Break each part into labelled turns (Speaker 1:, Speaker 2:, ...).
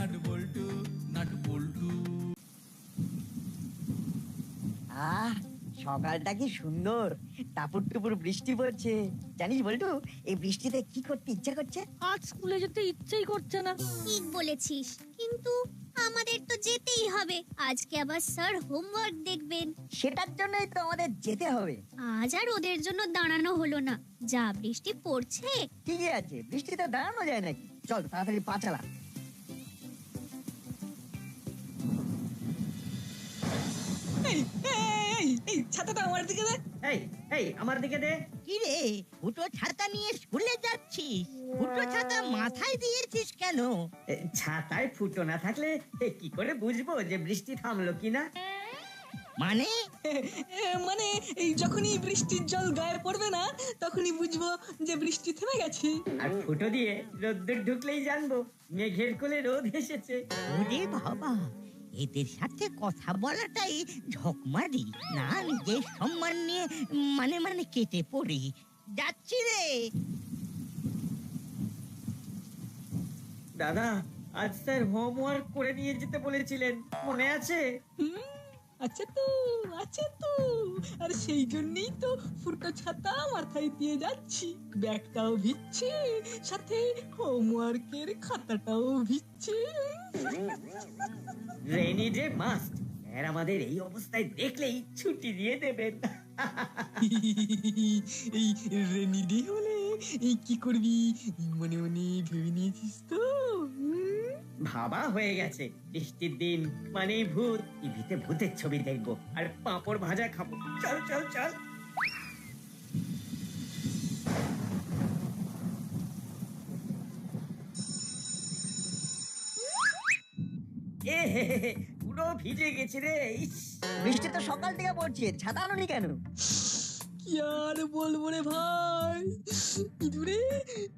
Speaker 1: Nut বল্টু, nut বল্টু।
Speaker 2: আহ, সকালটা কি সুন্দর, টাপুর টুপুর বৃষ্টি পড়ছে। জানিস বল্টু, এই বৃষ্টিতে কি করতে ইচ্ছা করছে?
Speaker 3: আজ স্কুলে যেতে ইচ্ছেই করছে না।
Speaker 4: ঠিক বলেছিস, কিন্তু আমাদের তো যেতেই হবে। আজকে আবার স্যার হোমওয়ার্ক দেখবেন।
Speaker 2: সেটার জন্যই তো আমাদের যেতে হবে।
Speaker 4: আজ আর ওদের জন্য দাঁড়ানো হলো না, যা বৃষ্টি পড়ছে।
Speaker 2: ঠিকই আছে, বৃষ্টিতে দাঁড়ানো যায় নাকি? চল তাড়াতাড়ি পা চালা।
Speaker 5: ছাতাটা আমার দিকে দে।
Speaker 2: এই এই আমার দিকে দে।
Speaker 6: কি রে, ফুটো ছাতা নিয়ে স্কুলে যাচ্ছিস? ফুটো ছাতা মাথায় দিয়েছিস কেন?
Speaker 2: ছাতায় ফুটো না থাকলে কি করে বুঝবো যে বৃষ্টি থামলো কিনা?
Speaker 6: মানে
Speaker 5: মানে এই যখনই বৃষ্টির জল গায়ে পড়বে না, তখনই বুঝবো যে বৃষ্টি থেমে গেছে।
Speaker 2: আর ফুটো দিয়ে রোদ্দুর ঢুকলেই জানবো মেঘের কোলে রোদ এসেছে।
Speaker 6: ওরে বাবা, এদের সাথে কথা বলাটাই ঝকমারি না, নিজের সম্মান নিয়ে মানে মানে কেটে পড়ি। যাচ্ছি রে।
Speaker 2: দাদা, আজ স্যার হোমওয়ার্ক করে নিয়ে যেতে বলেছিলেন, মনে আছে?
Speaker 5: আচ্ছা তো, আচ্ছা তো। আর সেই জন্যই তো ফুটো ছাতা মাথায় দিয়ে যাচ্ছি। ব্যাগটাও ভিজছে, সাথে হোমওয়ার্কের খাতাটাও ভিজছে।
Speaker 2: Rainy day must. স্যার আমাদের এই অবস্থায় দেখলেই ছুটি দিয়ে দেবেন।
Speaker 5: এই রেনি ডে হলে এই কি করবি মনে মনে ভেবে নিয়েছিস তো?
Speaker 2: ভাবা হয়ে গেছে, বৃষ্টির দিন মানে ভূত। টিভিতে ভূতের ছবি দেখবো আর পাঁপড় ভাজা খাবো। চল চল চল। এ হে হে হে, পুরো ভিজে গেছে রে। বৃষ্টি তো সকাল থেকে পড়ছে, ছাতা আনোনি কেন?
Speaker 5: কি আর বলবো রে ভাই, ইঁদুরে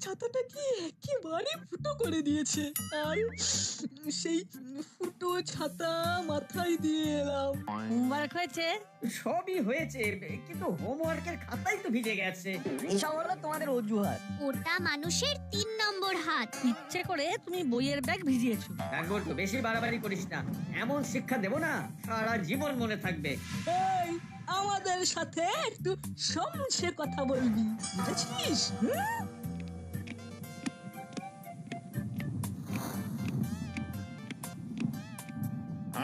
Speaker 5: ছাতাটাকে একেবারে ফুটো করে দিয়েছে। আর সেই ফুটো ছাতা মাথায় দিয়ে এলাম।
Speaker 3: হোমওয়ার্ক হয়েছে?
Speaker 2: সবই হয়েছে, কিন্তু হোমওয়ার্কের খাতাই তো ভিজে গেছে। এসব হলো তোমাদের অজুহাত।
Speaker 4: ওটা মানুষের 3 নম্বর হাত।
Speaker 3: ইচ্ছে করে তুমি বইয়ের ব্যাগ ভিজিয়েছো।
Speaker 2: একবার তো বেশি বাড়াবাড়ি করিস না, এমন শিক্ষা দেবো না সারা জীবন মনে থাকবে।
Speaker 5: এই, আমাদের সাথে একটু সমঝে কথা বলবি, বুঝেছিস?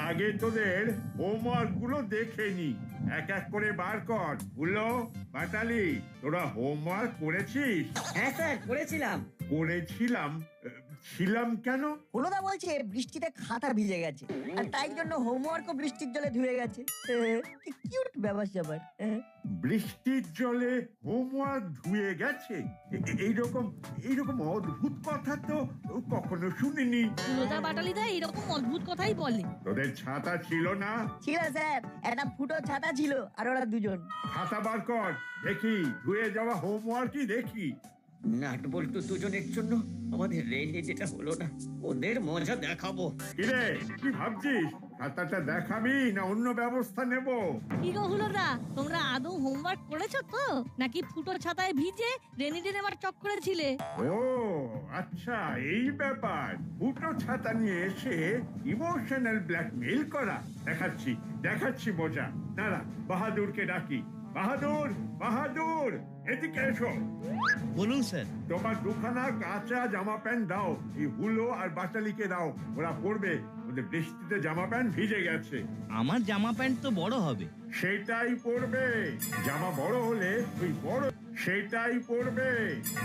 Speaker 7: আগে তোদের হোমওয়ার্ক গুলো দেখে নি, এক এক করে বার কর। বুঝলো বাটালি, তোরা হোমওয়ার্ক করেছিস?
Speaker 2: হ্যাঁ স্যার, করেছিলাম।
Speaker 7: করেছিলাম? ছিলাম কেন?
Speaker 2: হলুদা বলছে বৃষ্টিতে খাতা ভিজে গেছে, আর তাই জন্য হোমওয়ার্কও বৃষ্টির জলে ধুয়ে গেছে। কি কিউট ব্যাপার স্যাপার।
Speaker 7: বৃষ্টির জলে হোমওয়ার্ক ধুয়ে গেছে? এইরকম এইরকম অদ্ভুত কথা তো কখনো শুনিনি।
Speaker 3: সুলতা বাটালিদা এরকম অদ্ভুত কথাই বলে।
Speaker 7: তোদের ছাতা ছিল না?
Speaker 2: ছিল স্যার, একটা ফুটো ছাতা ছিল, আর ওরা দুজন।
Speaker 7: খাতা বার কর, দেখি ধুয়ে যাওয়া হোমওয়ার্কই দেখি।
Speaker 2: নাট বল্টু দুজনের জন্য আমাদের রেঞ্জে যেটা হলো না, ওদের মজা দেখাবো।
Speaker 7: কিরে, কি ভাবছিস? খাতাটা দেখাবি না অন্য ব্যবস্থা নেব?
Speaker 3: কি গো হুলোদা, তোমরা আদৌ হোমওয়ার্ক করেছো তো, নাকি ফুটো ছাতায় ভিজে রেনিডে নেবার চক্করে ছিলে?
Speaker 7: ও আচ্ছা, এই ব্যাপার। ফুটো ছাতা নিয়ে এসে ইমোশনাল ব্ল্যাকমেইল করা। দেখাচ্ছি দেখাচ্ছি মজা। দাঁড়া, বাহাদুরকে ডাকি। বাহাদুর, বাহাদুর, এদিকে এসো।
Speaker 8: বলুন স্যার।
Speaker 7: তোমার দুখানা কাঁচা জামা প্যান্ট দাও, এই হুলো আর বাটালিকে দাও, ওরা পরবে। ওদের বৃষ্টিতে জামা প্যান্ট ভিজে গেছে।
Speaker 8: আমার জামা প্যান্ট তো বড় হবে।
Speaker 7: সেটাই পরবে। জামা বড় হলে ওই বড়, সেটাই পরবে।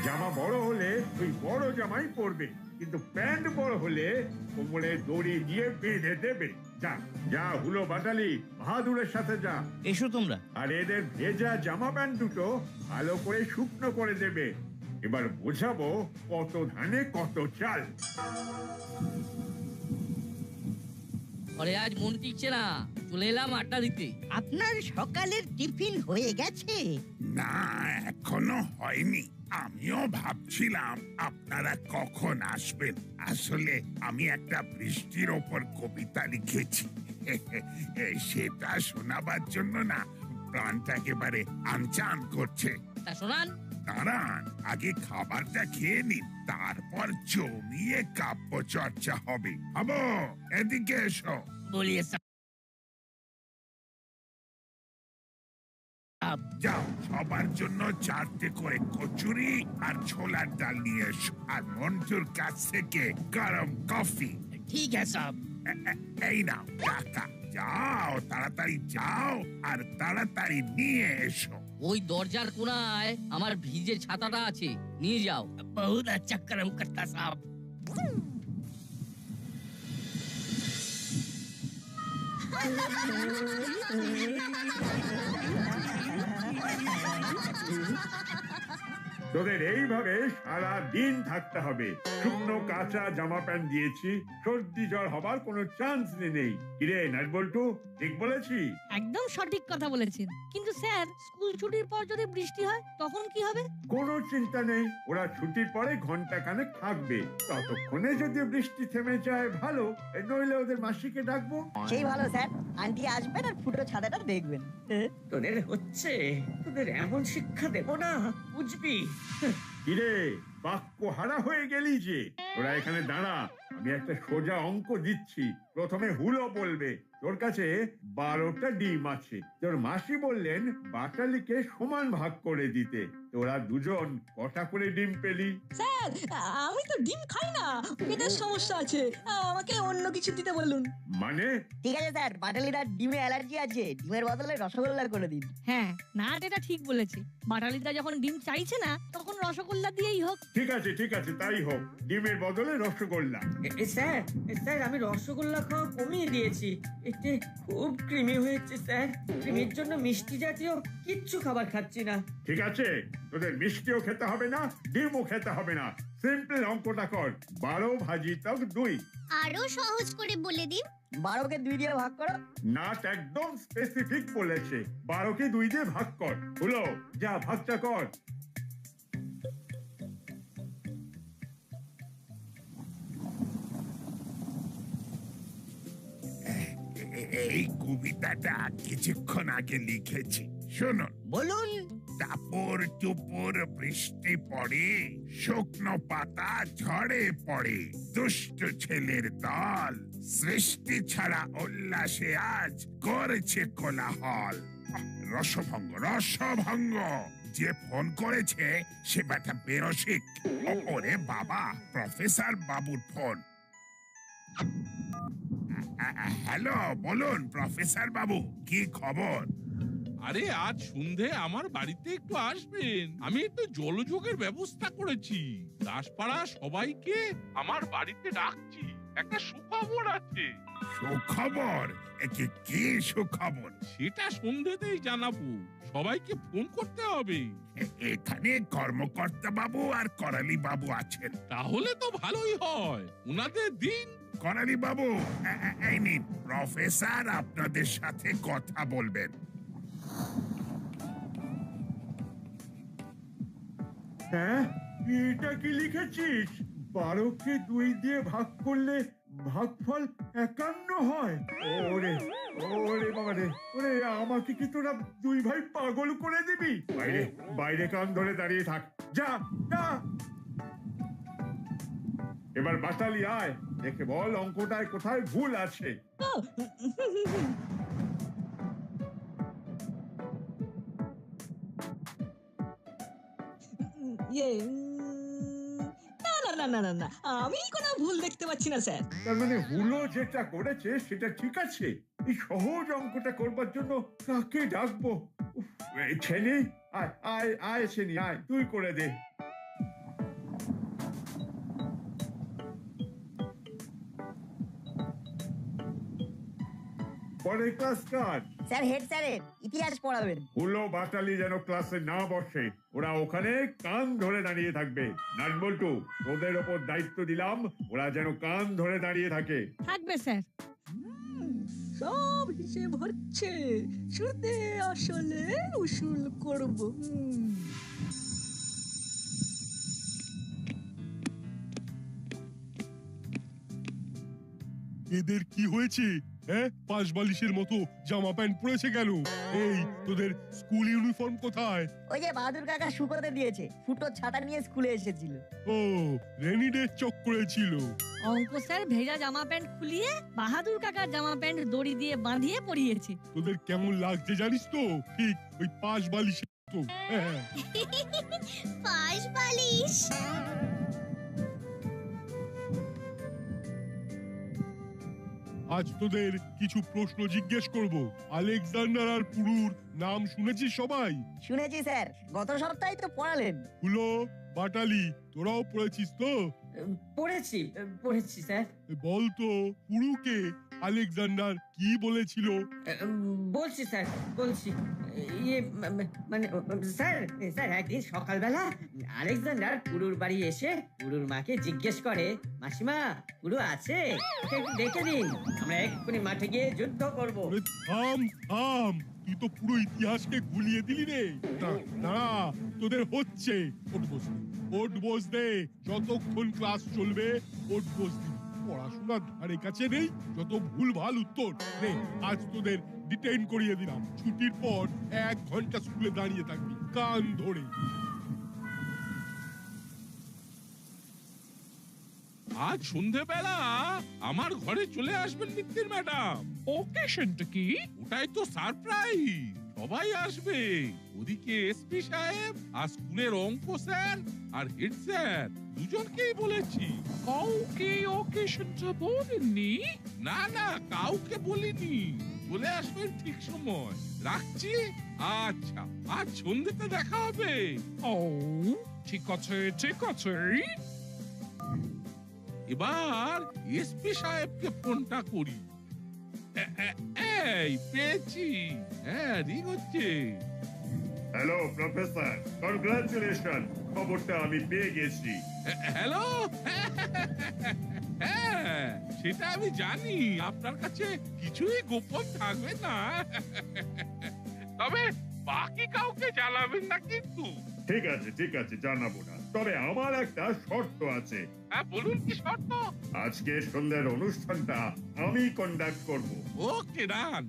Speaker 7: জামা বড় হলে ওই বড় জামাই পরবে, কিন্তু প্যান্ট বড় হলে কোমরে দড়ি দিয়ে বেঁধে দেবে। যা যা, হুলো বাটালি, বাহাদুরের সাথে যা।
Speaker 8: এসো তোমরা।
Speaker 7: আর এদের ভেজা জামা প্যান্ট দুটো ভালো করে শুকনো করে দেবে। এবার বোঝাবো কত ধানে কত চাল।
Speaker 9: আরে আজ মন টিকছে না, চলে এলাম আড্ডা দিতে।
Speaker 6: আপনার সকালের টিফিন হয়ে গেছে?
Speaker 10: না, এখনো হয়নি। আমিও ভাবছিলাম আপনারা কখন আসবেন। আসলে আমি একটা বৃষ্টির ওপর কবিতা লিখেছি, সেটা শোনাবার জন্য না প্রাণটা একেবারে আনচান করছে।
Speaker 9: তা শোনান।
Speaker 10: দাঁড়ান, আগে খাবারটা খেয়ে নিন, তারপর জমিয়ে কাব্য চর্চা হবে। হাবো, এদিকে এসো।
Speaker 9: বলিয়ে
Speaker 10: যাও, সবার জন্য 4টে করে কচুরি আর ছোলার ডাল নিয়ে এসো, আর মন্টুর কাছ থেকে গরম কফি।
Speaker 9: ঠিক আছে সাব।
Speaker 10: এই নাও টাকা। যাও, তাড়াতাড়ি যাও আর তাড়াতাড়ি নিয়ে এসো।
Speaker 9: ওই দরজার কোনায় আমার ভিজে ছাতাটা আছে, নিয়ে যাও। বহুত আচ্ছা করম করতা সাব।
Speaker 7: তোদের এইভাবে সারা দিন থাকতে হবে। শুকনো কাঁচা জামা প্যান্ট দিয়েছি, সর্দি জ্বর হবার কোনো চান্স নেই। কিরে নাটবল্টু, ঠিক বলেছি?
Speaker 3: একদম সঠিক কথা বলেছেন, কিন্তু স্যার স্কুল ছুটির পর যদি বৃষ্টি হয় তখন কি হবে?
Speaker 7: কোনো চিন্তা নেই, ওরা ছুটির পরে ঘন্টা খানেক থাকবে। ততক্ষণে যদি বৃষ্টি থেমে যায় ভালো, নইলে ওদের মাসিকে ডাকবো।
Speaker 6: সেই ভালো স্যার, আন্টি আসবেন আর ফুটো ছাতাটা দেখবেন।
Speaker 2: তোদের হচ্ছে, তোদের এমন শিক্ষা দেব না, বুঝবি?
Speaker 7: কিরে বাক্য হারা হয়ে গেলি যে? তোরা এখানে দাঁড়া, আমি একটা সোজা অঙ্ক দিচ্ছি। প্রথমে হুলো বলবে। তোর কাছে 12টা ডিম আছে, তোর মাসি বললেন বাটালিকে সমান ভাগ করে দিতে। তোরা দুজন কটা করে ডিম পেলি?
Speaker 5: স্যার, আমি তো ডিম খাই না, পেটের সমস্যা আছে, আমাকে অন্য কিছু দিতে বলুন।
Speaker 7: মানে?
Speaker 6: ঠিক আছে স্যার, বাটালির আর ডিমে অ্যালার্জি আছে, ডিমের বদলে রসগোল্লা করে দিন।
Speaker 3: হ্যাঁ, না এটা ঠিক বলেছে। বাটালিদা যখন ডিম চাইছে না, তখন রসগোল্লা দিয়েই হোক।
Speaker 7: ঠিক আছে ঠিক আছে, তাই হোক, ডিমের বদলে রসগোল্লা।
Speaker 2: স্যার, স্যার আমি রসগোল্লা খাওয়া কমিয়ে দিয়েছি। এতে খুব ক্রিমি হয়েছে স্যার। ক্রিমির জন্য মিষ্টি জাতীয় কিচ্ছু খাবার খাচ্ছি না।
Speaker 7: ঠিক আছে, তোদের মিষ্টিও খেতে হবে না, ডিমও খেতে হবে না। সিম্পল অঙ্কটা কর, 12 ভাজি তক 2।
Speaker 4: আরো সহজ করে বলে দিন।
Speaker 6: 12কে 2 দিয়ে ভাগ করো।
Speaker 7: নাট একদম স্পেসিফিক বলেছে, 12কে 2 দিয়ে ভাগ কর। হলো, যা ভাগটা কর।
Speaker 10: এই কবিতাটা কিছুক্ষণ আগে লিখেছি, শুনুন।
Speaker 6: বলুন।
Speaker 10: টাপুর টুপুর বৃষ্টি পড়ে, শুকনো পাতা ঝড়ে পড়ে, দুষ্ট ছেলের দল সৃষ্টি ছাড়া উল্লাসে আজ করছে কোলাহল। রসভঙ্গ রসভঙ্গ। যে ফোন করেছে সে ব্যাটা বেরসিক। ওরে বাবা, প্রফেসর বাবুর ফোন। হ্যালো, বলুন প্রফেসর বাবু, কি খবর?
Speaker 11: আরে আজ সন্ধে আমার বাড়িতে একটু আসবেন, আমি একটু জলযোগের ব্যবস্থা করেছি। দাসপাড়া সবাইকে আমার বাড়িতে ডাকছি, একটা সুখবর আছে।
Speaker 10: সুখবর? কি সুখবর?
Speaker 11: সেটা সন্ধেতেই জানাবো, সবাইকে ফোন করতে হবে।
Speaker 10: এখানে কর্মকর্তা বাবু আর করালি বাবু আছেন।
Speaker 11: তাহলে তো ভালোই হয়, ওনাদের দিন।
Speaker 10: করালি বাবু, এই নিন, প্রফেসর আপনাদের সাথে কথা বলবেন।
Speaker 7: হ্যাঁ, এটা কি লিখেছিস? 12কে 2 দিয়ে ভাগ করলে ভাগফল 51 হয়। ওরে ওরে বাবা রে, ওরে আমাকে কি তোরা 2 ভাই পাগল করে দিবি? বাইরে বাইরে কান ধরে দাঁড়িয়ে থাক, যা যা। এবার বাটালি আয়, দেখে বল অঙ্কটায় কোথায় ভুল আছে।
Speaker 5: না, আমি কোনো ভুল দেখতে পাচ্ছি না স্যার।
Speaker 7: তার মানে হুলো যেটা করেছে সেটা ঠিক আছে। এই সহজ অঙ্কটা করবার জন্য কাকে ডাকবো? ছেনি, আয় আয় আয়, ছেনি আয়, তুই করে দে। পরের ক্লাস কার?
Speaker 6: স্যার, হেড স্যারের ইতিহাস পড়াবেন।
Speaker 7: হুলো বাটালি যেন ক্লাসে না বসে, ওরা ওখানে কান ধরে দাঁড়িয়ে থাকবে। নাটবল্টু, ওদের ওপর দায়িত্ব দিলাম, ওরা যেন কান ধরে দাঁড়িয়ে থাকে।
Speaker 3: থাকবে স্যার।
Speaker 5: সব হিসেব হচ্ছে, সুদে আসলে উসুল করব।
Speaker 12: এদের কি হয়েছে? হ্যাঁ, পাঁচ বালিশের মতো জামা প্যান্ট পরেছে কেন? এই তোদের স্কুল ইউনিফর্ম কোথায়?
Speaker 13: ওই যে বাহাদুর কাকা শুকোতে দিয়েছে, ফুটো ছাতা নিয়ে স্কুলে এসেছিল।
Speaker 12: ও, রেনি ডে চক্করে ছিল।
Speaker 3: অঙ্ক স্যার ভেজা জামা প্যান্ট খুলিয়ে বাহাদুর কাকার জামা প্যান্ট দড়ি দিয়ে বাঁধিয়ে পরিয়েছে।
Speaker 12: তোদের কেমন লাগছে জানিস তো? ঠিক ওই পাঁচ বালিশের মতো। হ্যাঁ,
Speaker 4: পাশ বালিশ।
Speaker 12: আজ তোদের কিছু প্রশ্ন জিজ্ঞেস করব। আলেকজান্ডার আর পুরুর নাম শুনেছিস সবাই?
Speaker 13: শুনেছি স্যার, গত সপ্তাহে তো পড়ালেন।
Speaker 12: হুলো, বাটালি, তোরাও পড়েছিস তো?
Speaker 2: পড়েছি স্যার।
Speaker 12: বলতো পুরুকে আলেকজান্ডার কি বলেছিল?
Speaker 2: বলছি স্যার, বলছি। ইয়ে মানে স্যার স্যার একদিন সকালবেলা আলেকজান্ডার পুরুর বাড়ি এসে পুরুর মাকে জিজ্ঞেস করে, মাসিমা পুরু আছে? ওকে একটু ডেকে দিন, আমরা এক্ষুনি মাঠে গিয়ে যুদ্ধ করব।
Speaker 12: থাম থাম, তুই তো পুরো ইতিহাসকে গুলিয়ে দিলি রে। না, তোদের হচ্ছে। ওট বস দে, যতক্ষণ ক্লাস চলবে ওট বস দিবি। পড়াশোনার ধারে কাছে নেই, যত ভুলভাল উত্তর। নে, আজ তোদের ডিটেইন করিয়ে দিলাম। ছুটির পর 1 ঘন্টা স্কুলে দাঁড়িয়ে থাকবি কান ধরে।
Speaker 11: আজ সন্ধেবেলা আমার ঘরে চলে আসবেন মিত্তির ম্যাডাম।
Speaker 14: ওকেশনটা কি?
Speaker 11: ওটাই তো সারপ্রাইজ, সবাই আসবে। ওদিকে এসপি সাহেব আর স্কুলের অঙ্ক স্যার আর হেড স্যার দুজনকেই বলেছি।
Speaker 14: কাউকে ওকেশনটা বলেননি?
Speaker 11: না না, কাউকে বলিনি। চলে আসবেন ঠিক সময়। রাখছি। আচ্ছা, আজ সন্ধ্যেতে দেখা হবে।
Speaker 14: ও ঠিক আছে, ঠিক আছে।
Speaker 11: এবার এসপি সাহেবকে ফোনটা করি। এই পেয়েছি। হ্যাঁ, রিং হচ্ছে।
Speaker 7: হ্যালো প্রফেসর, কনগ্রাচুলেশন, খবরটা আমি পেয়ে গেছি।
Speaker 11: হ্যালো। হ্যাঁ, সেটা আমি জানি। আপনার কাছে কিছুই গোপন থাকবে না, তবে বাকি কাউকে জানাবেন না কিন্তু।
Speaker 7: ঠিক আছে ঠিক আছে, জানাবো না, তবে আমার একটা শর্ত আছে।
Speaker 11: হ্যাঁ, বলুন কি শর্ত?
Speaker 7: আজকে সন্ধ্যার অনুষ্ঠানটা আমি কন্ডাক্ট করব।
Speaker 11: ওকে, ডান।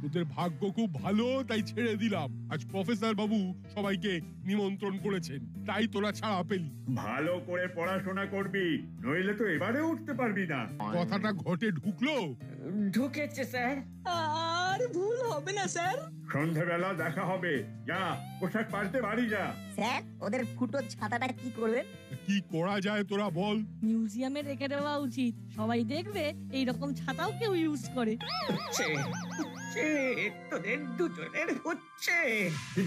Speaker 12: তোদের ভাগ্য খুব ভালো, তাই ছেড়ে দিলাম। আজ প্রফেসর বাবু সবাইকে নিমন্ত্রণ করেছেন, তাই তোরা ছাড়া পেলি।
Speaker 7: ভালো করে পড়াশোনা করবি, নইলে তো এবারে উঠতে পারবি না।
Speaker 12: কথাটা ঘটে ঢুকলো?
Speaker 2: ঢুকেছে স্যার।
Speaker 5: আর ভুল হবে না স্যার।
Speaker 7: সন্ধ্যাবেলা দেখা হবে। যা, পোশাক পাল্টে বাড়ি যা।
Speaker 13: স্যার, ওদের ফুটো ছাতাটা কি করবেন?
Speaker 12: কি করা যায় তোরা বল।
Speaker 3: মিউজিয়ামে রেখে দেওয়া উচিত, সবাই দেখবে এইরকম ছাতাও কেউ ইউজ করে।
Speaker 2: তোদের দুজনের হচ্ছে।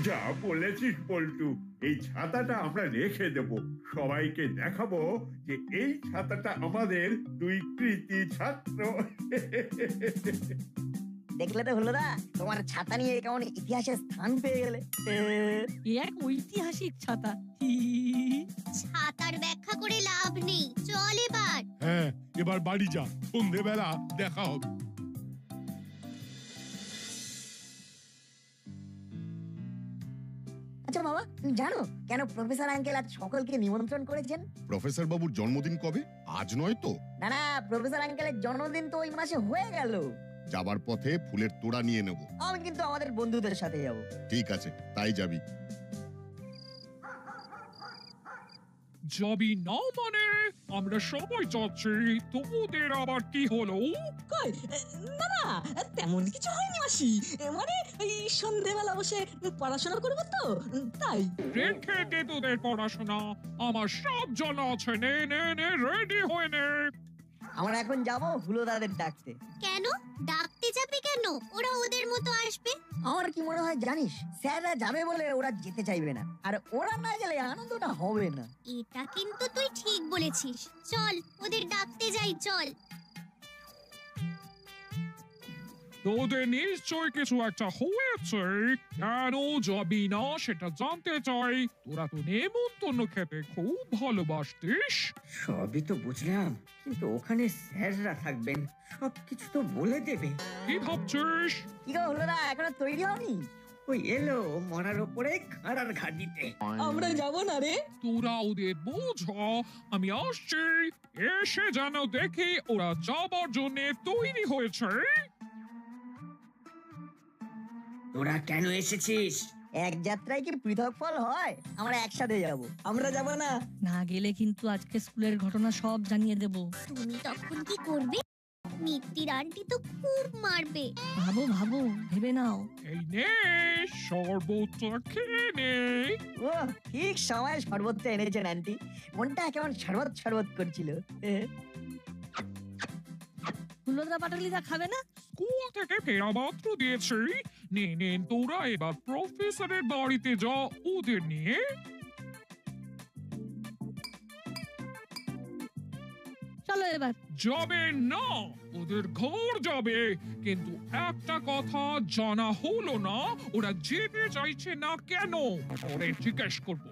Speaker 7: যা বলেছিস পল্টু, এই ছাতাটা আমরা রেখে দেব। সবাইকে দেখাবো যে এই ছাতাটা আমাদের দুই কৃতি ছাত্র।
Speaker 13: দেখলে তো হলো না, তোমার ছাতা নিয়ে কেমন ইতিহাসে স্থান পেয়ে গেলে।
Speaker 3: এক ঐতিহাসিক ছাতা।
Speaker 4: ছাতার ব্যাখ্যা করে লাভ নেই, চল এবার।
Speaker 12: হ্যাঁ, এবার বাড়ি যা, সন্ধেবেলা দেখা হবে।
Speaker 13: আচ্ছা বাবা, তুমি জানো কেন প্রফেসর আঙ্কেল আজ সকলকে নিমন্ত্রণ করেছেন?
Speaker 15: প্রফেসর বাবুর জন্মদিন কবে? আজ নয় তো?
Speaker 13: না না, প্রফেসর আঙ্কেলের জন্মদিন তো ওই মাসে হয়ে গেল।
Speaker 15: যাবার পথে ফুলের তোড়া নিয়ে নেব।
Speaker 13: আমি কিন্তু আমাদের বন্ধুদের সাথে যাব।
Speaker 15: ঠিক আছে, তাই যাবি।
Speaker 14: যাবি না মানে? আমরা সবাই যাচ্ছি, তোদের আবার কি হলো?
Speaker 5: কই, না না, তেমন কিছু হয়নি মাসি। মানে এই সন্ধ্যেবেলা বসে পড়াশোনা করবো তো, তাই।
Speaker 14: রেখে দে তোদের পড়াশোনা, আমার সব জানা আছে। নে নে নে, রেডি হয়ে নে।
Speaker 13: আমরা এখন যাব হুলোদাদের ডাকতে।
Speaker 4: কেন ডাকতে যাবে? কেন ওরা ওদের মতো আসবে?
Speaker 13: আমার কি মনে হয় জানিস, স্যাররা যাবে বলে ওরা যেতে চাইবে না, আর ওরা না গেলে আনন্দটা হবে না।
Speaker 4: এটা কিন্তু তুই ঠিক বলেছিস। চল ওদের ডাকতে যাই, চল।
Speaker 14: তোদের নিশ্চয় কিছু একটা হয়েছে, কেন যাবি না সেটা জানতে চাই। তোরা তো নেমন্তন্ন খেতে খুব ভালোবাসতিস।
Speaker 2: সবই তো বুঝলাম, কিন্তু ওখানে স্যাররা থাকবেন, সবকিছু তো বলে দেবে।
Speaker 14: কি ভাবছিস?
Speaker 13: কি গো হলো না, এখনো তৈরি হওনি?
Speaker 2: ওই এলো মরার ওপরে খাড়ার ঘাট দিতে।
Speaker 5: আমরা যাব না রে।
Speaker 14: তোরা ওদের বোঝা, আমি আসছি। এসে যেন দেখি ওরা যাবার জন্য তৈরি হয়েছে।
Speaker 2: তোরা কেন এসেছিস?
Speaker 13: এক যাত্রায় কি পৃথক ফল হয়? আমরা একসাথে যাব।
Speaker 5: আমরা যাব না।
Speaker 3: না গেলে কিন্তু আজকে স্কুলের ঘটনা সব জানিয়ে দেব।
Speaker 4: তুমি তখন কি করবে? মিত্তির আন্টি তো খুব মারবে।
Speaker 3: ভাবো ভাবো, ভেবে নাও।
Speaker 14: এই নে শরবতটা খেয়ে নে।
Speaker 13: ও ঠিক সময় শরবতটা এনেছেন আন্টি। মনটা কেমন শরবত শরবত করছিল।
Speaker 3: হুলোদা পাটালিদা খাবে না?
Speaker 14: স্কুল থেকে ফেরা মাত্র দিয়েছি। নে তোরা এবার প্রফেসরের বাড়িতে যা ওদের নিয়ে।
Speaker 3: চলো এবার।
Speaker 14: যাবে না, ওদের ঘর যাবে। কিন্তু একটা কথা জানা হলো না, ওরা যেতে চাইছে না কেন? ওরে জিজ্ঞেস করবো।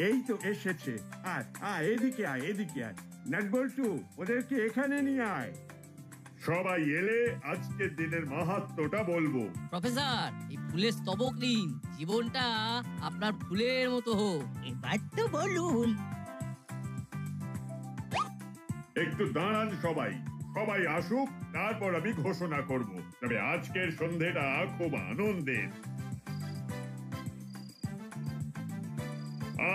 Speaker 7: এই তো এসেছে। আয় এদিকে আয়, এদিকে আয়। নাটবল্টু, ওদেরকে এখানে নিয়ে আয়। সবাই এলে আজকের দিনের মাহাত্ম্যটা বলবো।
Speaker 9: প্রফেসর, এই ফুলের স্তবক নিন, জীবনটা আপনার ফুলের মতো হোক।
Speaker 6: এবার তো বলুন।
Speaker 7: একটু দাঁড়ান সবাই, সবাই আসুক, তারপর আমি ঘোষণা করব। তবে আজকের সন্ধ্যেটা খুব আনন্দের।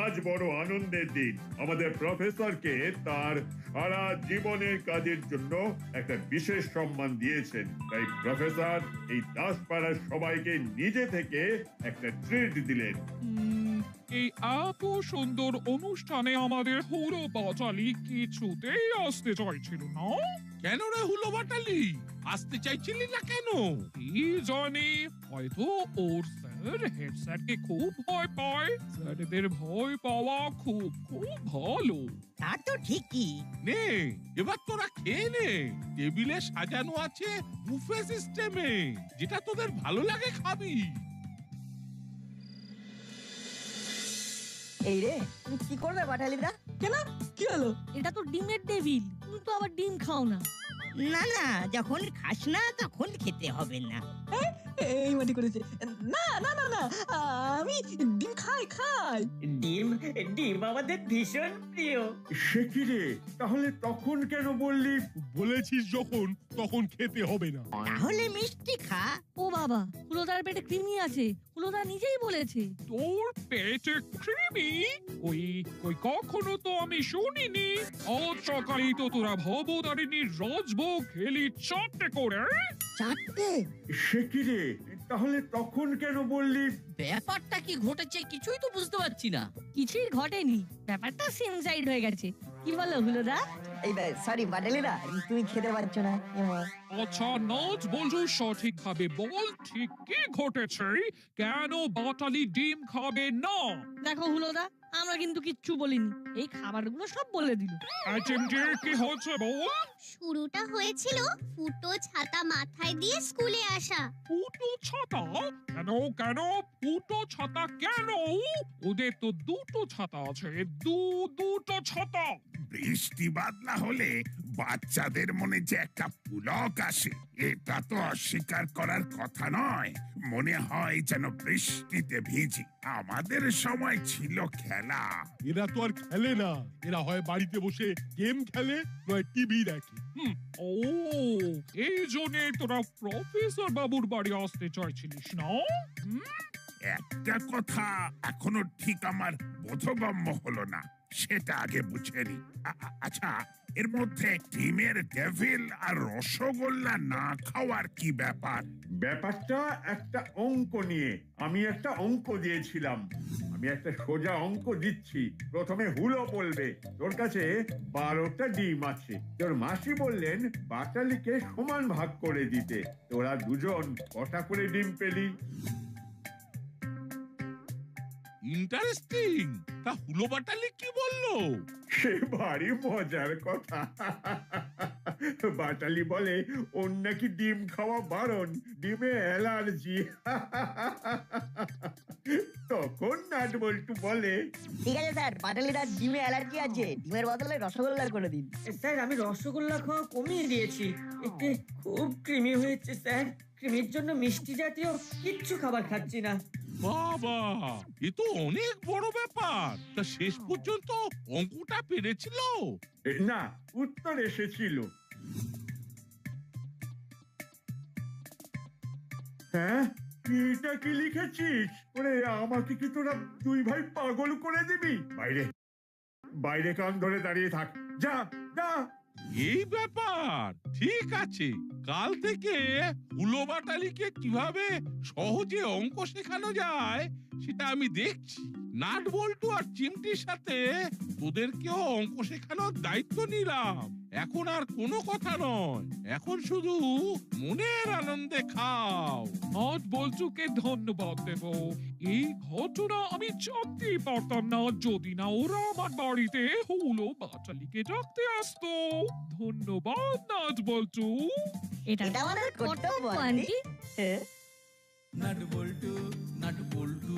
Speaker 7: আজ বড় আনন্দের দিন। আমাদের প্রফেসরকে তার সারা জীবনের কাজের জন্য একটা বিশেষ সম্মান দিয়েছেন। তাই প্রফেসর এই দাসপাড়ার সবাইকে নিজে থেকে একটা ট্রিট দিলেন।
Speaker 14: এই এত সুন্দর অনুষ্ঠানে আমাদের হুলো বাটালি কিছুতেই আসতে চাইছিল না।
Speaker 11: কেন রে হুলো বাটালি, আসতে চাইছিলি না কেন?
Speaker 14: কি জানি, হয়তো ওর স্যার হেড স্যারকে খুব ভয় পায়। স্যারদের ভয় পাওয়া খুব খুব ভালো।
Speaker 6: তা তো ঠিকই।
Speaker 11: নে এবার তোরা খেয়ে নে। টেবিলে সাজানো আছে বুফে সিস্টেমে, যেটা তোদের ভালো লাগে খাবি।
Speaker 13: এই রে, তুমি কি করবে পাঠালিদা?
Speaker 5: কেন, কি হলো?
Speaker 3: এটা তো ডিমের টেবিল, তুমি তো আবার ডিম খাও না।
Speaker 6: না না, যখন খাস না তখন খেতে হবে না।
Speaker 5: এই মাটি করেছে। না না না না, আমি ডিম খাই।
Speaker 2: ডিম ডিম আমাদের ভীষণ প্রিয়।
Speaker 7: সে কি রে, তাহলে তখন কেন বললি?
Speaker 12: বলেছিস যখন, তখন খেতে হবে না।
Speaker 6: তাহলে মিষ্টি খা।
Speaker 3: ও বাবা, হুলোদার পেটে কৃমি আছে, হুলোদা নিজেই বলেছে।
Speaker 14: তোর পেটে কৃমি? ওই কখনো তো আমি শুনিনি। আজ সকালেই তো তোরা ভবতারিণীর রাজভোগ খেলি 4টে করে।
Speaker 13: 4টে?
Speaker 7: সে কি রে, তাহলে তখন কেন বললি?
Speaker 9: ব্যাপারটা কি ঘটেছে কিছুই তো বুঝতে পারছি না।
Speaker 3: কিছুই ঘটেনি, ব্যাপারটা সেম সাইড হয়ে গেছে। কি বলো হুলোদা?
Speaker 13: এই সরি পাঠালিদা, তুমি খেতে পারছো না।
Speaker 14: আচ্ছা নাচ বলছো, সঠিক ভাবে বল, ঠিক কি ঘটেছে? কেন বাটালি ডিম খাবে না?
Speaker 3: দেখো হুলোদা, আমরা কিন্তু কিচ্ছু বলিনি, এই খাবারগুলো সব বলে দিল।
Speaker 14: কি হচ্ছে বল?
Speaker 4: শুরুটা হয়েছিল ফুটো ছাতা মাথায় দিয়ে স্কুলে আসা।
Speaker 14: ফুটো ছাতা? কেন ফুটো ছাতা কেন? ওদের তো দুটো ছাতা আছে, দুটো ছাতা।
Speaker 10: বৃষ্টি বাদলা হলে বাচ্চাদের মনে যে একটা পুলক আসে, এটা তো অস্বীকার করার কথা নয়। মনে হয় যেন বৃষ্টিতে ভিজি। আমাদের সময় ছিল খেলা।
Speaker 12: এরা তো আর খেলে না, এরা হয় বাড়িতে বসে গেম খেলে, নয় টিভি দেখে।
Speaker 14: ও, এই জন্যে তোরা প্রফেসর বাবুর বাড়ি আসতে চাইছিলিস না?
Speaker 10: একটা কথা এখনো ঠিক আমার বোধগম্য হলো না, সেটা আগে বুঝে নি। আচ্ছা, এর মধ্যে ডিমের ডেভিল আর রসগোল্লা না খাওয়ার কি ব্যাপার?
Speaker 7: ব্যাপারটা একটা অঙ্ক নিয়ে। আমি একটা অঙ্ক দিয়েছিলাম। আমি একটা সোজা অঙ্ক দিচ্ছি। প্রথমে হুলো বলবে তোর কাছে 12টা ডিম আছে। তোর মাসি বললেন বাটালিকে সমান ভাগ করে দিতে। তোরা দুজন কটা করে ডিম পেলি?
Speaker 11: ইন্টারেস্টিং। তা হুলো বাটালি কি বললো?
Speaker 7: সে ভারী মজার কথা। বাটালি বলে ওর নাকি ডিম খাওয়া বারণ, ডিমে অ্যালার্জি। তখন নাট বল্টু বলে,
Speaker 13: ঠিক আছে স্যার, পাটালিটার ডিমে অ্যালার্জি আছে, ডিমের বদলে রসগোল্লা করে দিন।
Speaker 2: স্যার আমি রসগোল্লা খাওয়া কমিয়ে দিয়েছি, এতে খুব ক্রিমি হয়েছে স্যার। ক্রিমির জন্য মিষ্টি জাতীয় কিচ্ছু খাবার খাচ্ছি না।
Speaker 11: বাবা, এ তো অনেক বড় ব্যাপার। তা শেষ পর্যন্ত অঙ্কটা পেরেছিল?
Speaker 7: না, উত্তর এসেছিল। হ্যাঁ, এটা কি লিখেছিস? ওরে, আমাকে কি তোরা দুই ভাই পাগল করে দিবি? বাইরে বাইরে কান ধরে দাঁড়িয়ে থাক, যা যা।
Speaker 11: এই ব্যাপার, ঠিক আছে। কাল থেকে হুলো বাটালিকে কিভাবে সহজে অঙ্ক শেখানো যায় সেটা আমি দেখছি। নাট বল্টু আর চিমটির সাথে তোদেরকেও অঙ্ক শেখানোর দায়িত্ব নিলাম। এখন আর কোনো কথা নয়, এখন শুধু মনের আনন্দে খাও।
Speaker 14: নাট বল্টুকে ধন্যবাদ দেব। এই ঘটনা আমি জানতেই পারতাম না যদি না ওরা আমার বাড়িতে হুলো বাটালিকে ডাকতে আসতো। ধন্যবাদ নাট বল্টু।
Speaker 3: এটা
Speaker 13: এটা আমাদের কর্তব্য,
Speaker 3: আন্টি।
Speaker 13: হ্যাঁ।
Speaker 1: নাট বল্টু নাট বল্টু